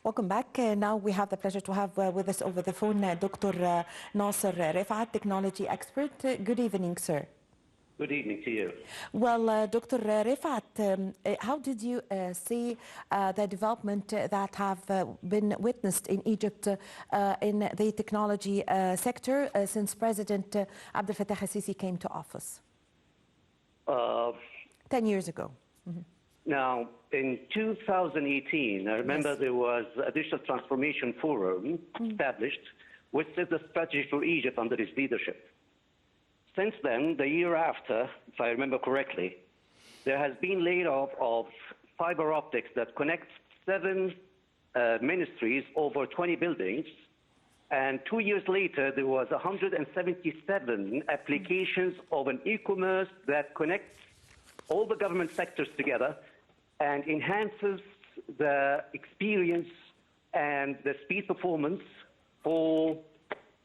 Welcome back. Now we have the pleasure to have with us over the phone Dr. Nasser Refaat, technology expert. Good evening, sir. Good evening to you. Well, Dr. Refaat, how did you see the development that have been witnessed in Egypt in the technology sector since President Abdel Fattah al-Sisi came to office 10 years ago? Mm-hmm. Now, in 2018, I remember Yes. there was a Digital Transformation Forum established, which set the strategy for Egypt under his leadership. Since then, the year after, if I remember correctly, there has been laid off of fiber optics that connects 7 ministries over 20 buildings. And 2 years later, there was 177 applications of an e-commerce that connects all the government sectors together and enhances the experience and the speed performance for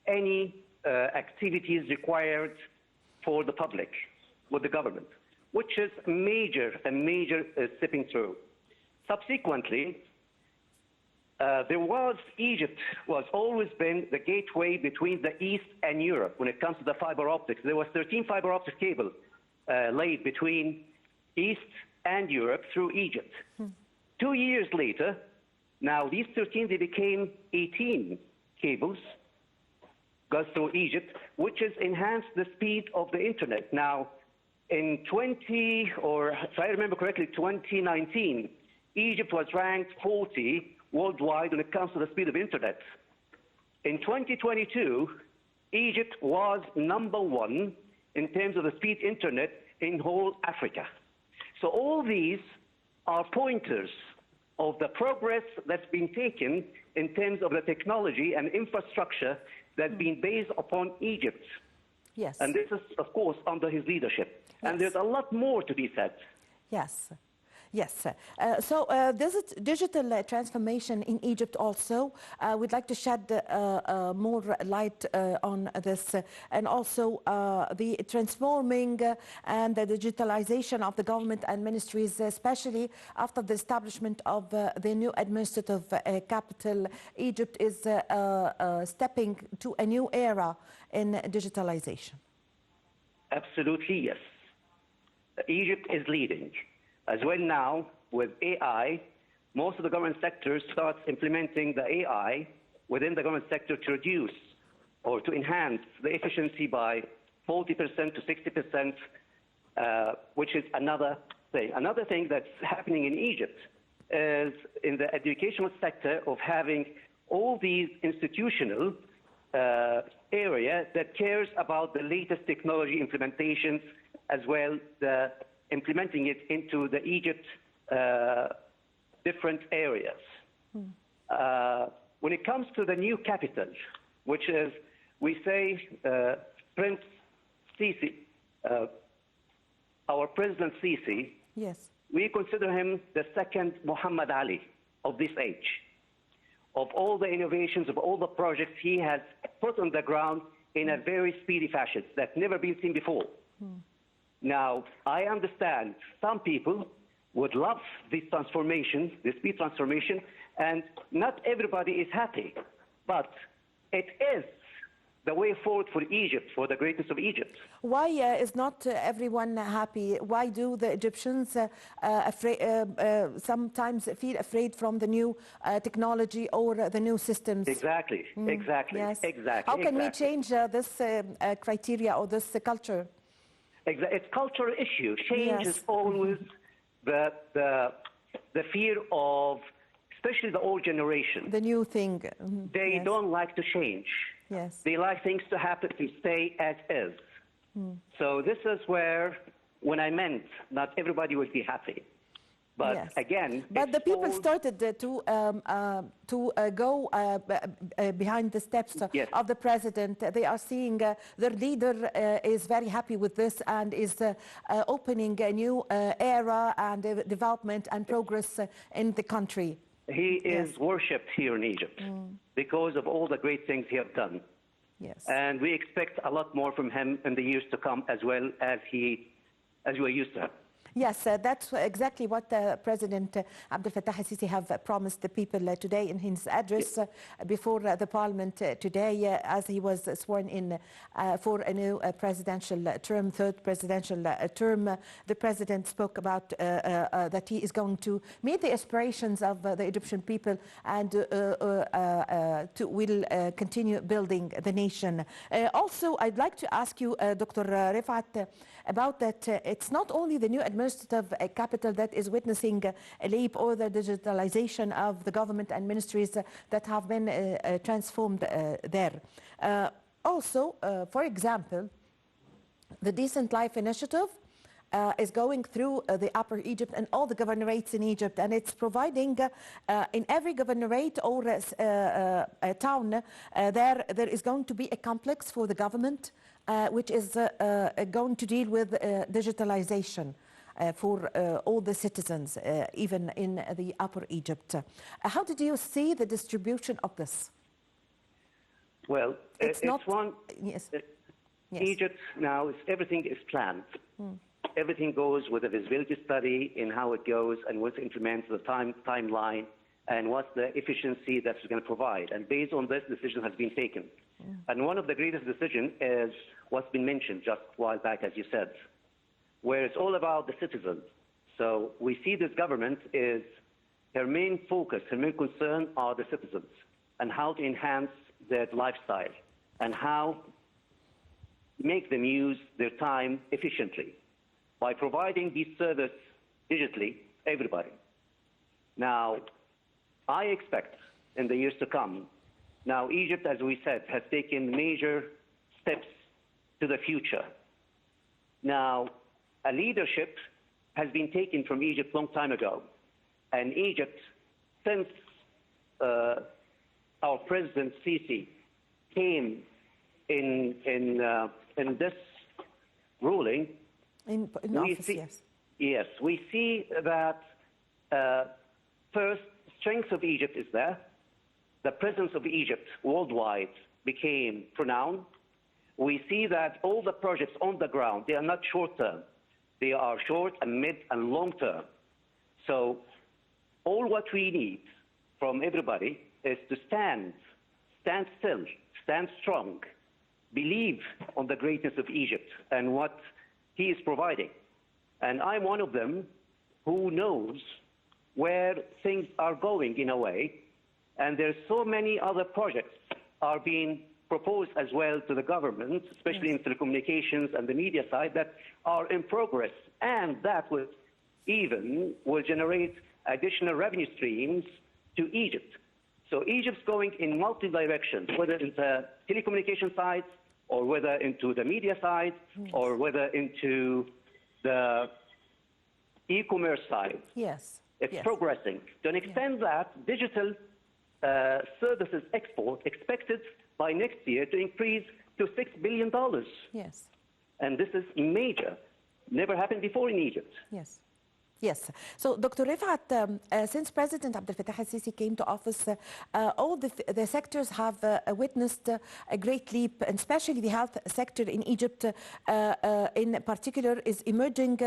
any activities required for the public with the government, which is a major stepping through. Subsequently, Egypt was always been the gateway between the East and Europe when it comes to the fiber optics. There was 13 fiber optic cable laid between East and Europe through Egypt. 2 years later, now these 13, they became 18 cables goes through Egypt, which has enhanced the speed of the internet. Now, in if I remember correctly, 2019, Egypt was ranked 40 worldwide when it comes to the speed of internet. In 2022, Egypt was #1 in terms of the speed internet in whole Africa. So all these are pointers of the progress that's been taken in terms of the technology and infrastructure that's been based upon Egypt. Yes. And this is, of course, under his leadership. Yes. And there's a lot more to be said. Yes. Yes. So there's a digital transformation in Egypt also. We'd like to shed more light on this, and also the transforming and the digitalization of the government and ministries, especially after the establishment of the new administrative capital. Egypt is stepping to a new era in digitalization. Absolutely, yes. Egypt is leading. As well now, with AI, most of the government sectors start implementing the AI within the government sector to reduce or to enhance the efficiency by 40% to 60%, which is another thing. Another thing that's happening in Egypt is in the educational sector of having all these institutional area that cares about the latest technology implementations, as well the implementing it into the Egypt different areas. When it comes to the new capital, which is, we say, Prince Sisi, our President Sisi, yes, we consider him the second Muhammad Ali of this age. Of all the innovations, of all the projects he has put on the ground in a very speedy fashion that's never been seen before. Now, I understand some people would love this transformation, this speed transformation, and not everybody is happy. But it is the way forward for Egypt, for the greatness of Egypt. Why is not everyone happy? Why do the Egyptians sometimes feel afraid from the new technology or the new systems? Exactly, exactly, Yes. exactly. How can we change this criteria or this culture? It's cultural issue. Change Yes. is always the fear of, especially the old generation. The new thing. They Yes. don't like to change. Yes. They like things to happen, to stay as is. So this is where, when I meant not everybody would be happy. But Yes. again, but the people all started to go behind the steps Yes. of the president. They are seeing their leader is very happy with this and is opening a new era and development and progress in the country. He is Yes. worshipped here in Egypt because of all the great things he has done. Yes. And we expect a lot more from him in the years to come, as well as we're used to him. Yes, that's exactly what President Abdel Fattah al-Sisi have promised the people today in his address before the parliament today as he was sworn in for a new presidential term, third presidential term. The president spoke about that he is going to meet the aspirations of the Egyptian people and will continue building the nation. Also, I'd like to ask you, Dr. Refaat, about that it's not only the new administrative capital that is witnessing a leap or the digitalization of the government and ministries that have been transformed there. Also, for example, the Decent Life Initiative is going through the Upper Egypt and all the governorates in Egypt, and it's providing in every governorate or a town there is going to be a complex for the government which is going to deal with digitalization for all the citizens, even in the Upper Egypt. How did you see the distribution of this? Well, it's not one. Yes. Egypt now everything is planned. Everything goes with a visibility study in how it goes and what's implemented, the timeline, and what's the efficiency that's going to provide. And based on this, decision has been taken. And one of the greatest decisions is what's been mentioned just a while back, as you said, where it's all about the citizens. So we see this government is, her main focus, her main concern are the citizens and how to enhance their lifestyle and how make them use their time efficiently by providing these services digitally, everybody. Now, I expect in the years to come, now Egypt, as we said, has taken major steps to the future. Now, a leadership has been taken from Egypt a long time ago. And Egypt, since our President Sisi came in this ruling, in office, yes. Yes, we see that first, strength of Egypt is there. The presence of Egypt worldwide became pronounced. We see that all the projects on the ground, they are not short-term. They are short and mid and long-term. So all what we need from everybody is to stand still, stand strong, believe on the greatness of Egypt and what he is providing. And I'm one of them who knows where things are going in a way. And there's so many other projects are being proposed as well to the government, especially in telecommunications and the media side, that are in progress. And that will generate additional revenue streams to Egypt. So Egypt's going in multi-directions, whether it's the telecommunication side, or whether into the media side, or whether into the e-commerce side. Yes. It's progressing. To an extent that digital services export expected by next year to increase to $6 billion. Yes. And this is major. Never happened before in Egypt. Yes. Yes. So, Dr. Refaat, since President Abdel Fattah al-Sisi came to office, all the sectors have witnessed a great leap, and especially the health sector in Egypt in particular is emerging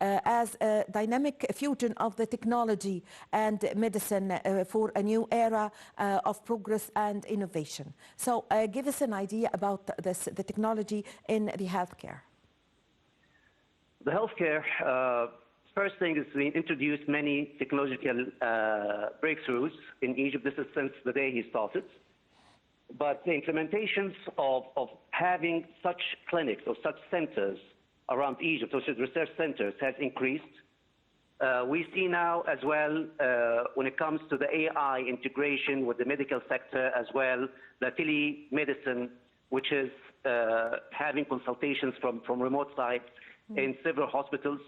as a dynamic fusion of the technology and medicine for a new era of progress and innovation. So give us an idea about the technology in the healthcare. The healthcare, first thing is we introduced many technological breakthroughs in Egypt. This is since the day he started. But the implementations of having such clinics or such centers around Egypt, such as research centers, has increased. We see now as well, when it comes to the AI integration with the medical sector as well, the telemedicine, which is having consultations from remote sites in several hospitals.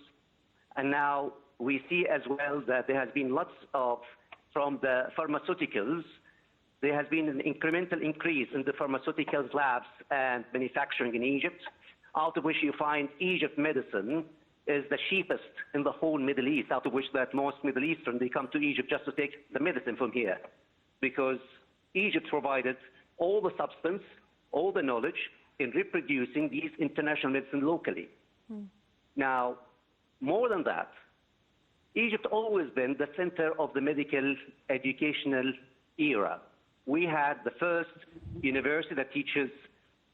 And now we see as well that there has been lots of, from the pharmaceuticals, there has been an incremental increase in the pharmaceuticals labs and manufacturing in Egypt, out of which you find Egypt medicine is the cheapest in the whole Middle East, out of which that most Middle Eastern, they come to Egypt just to take the medicine from here. Because Egypt provided all the substance, all the knowledge in reproducing these international medicine locally. Now, More than that, Egypt always been the center of the medical educational era. We had the first university that teaches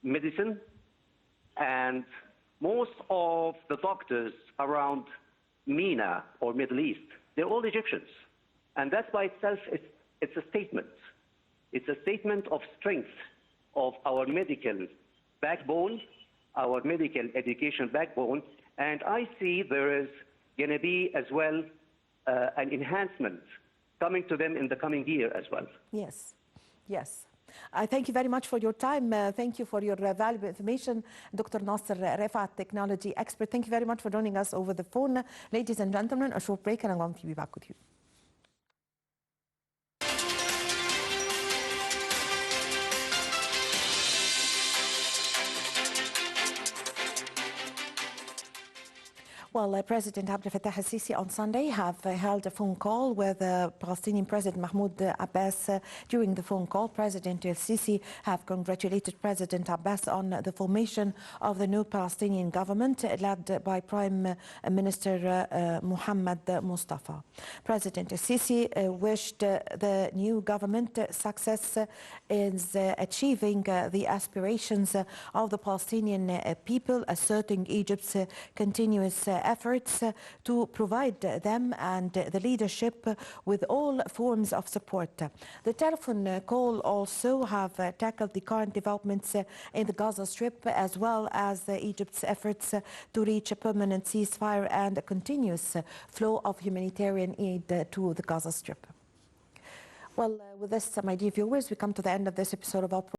medicine, and most of the doctors around MENA or Middle East, they're all Egyptians. And that by itself, it's a statement. It's a statement of strength of our medical backbone, our medical education backbone, and I see there is going to be as well an enhancement coming to them in the coming year as well. Yes, yes. I thank you very much for your time. Thank you for your valuable information. Dr. Nasser, Refaat, technology expert, thank you very much for joining us over the phone. Ladies and gentlemen, a short break and I'm going to be back with you. Well, President Abdel Fattah al-Sisi on Sunday have held a phone call with Palestinian President Mahmoud Abbas. During the phone call, President al-Sisi have congratulated President Abbas on the formation of the new Palestinian government led by Prime Minister Mohammed Mustafa. President al-Sisi wished the new government success in achieving the aspirations of the Palestinian people, asserting Egypt's continuous efforts to provide them and the leadership with all forms of support. The telephone call also have tackled the current developments in the Gaza Strip as well as Egypt's efforts to reach a permanent ceasefire and a continuous flow of humanitarian aid to the Gaza Strip. Well, with this, my dear viewers, we come to the end of this episode of our program.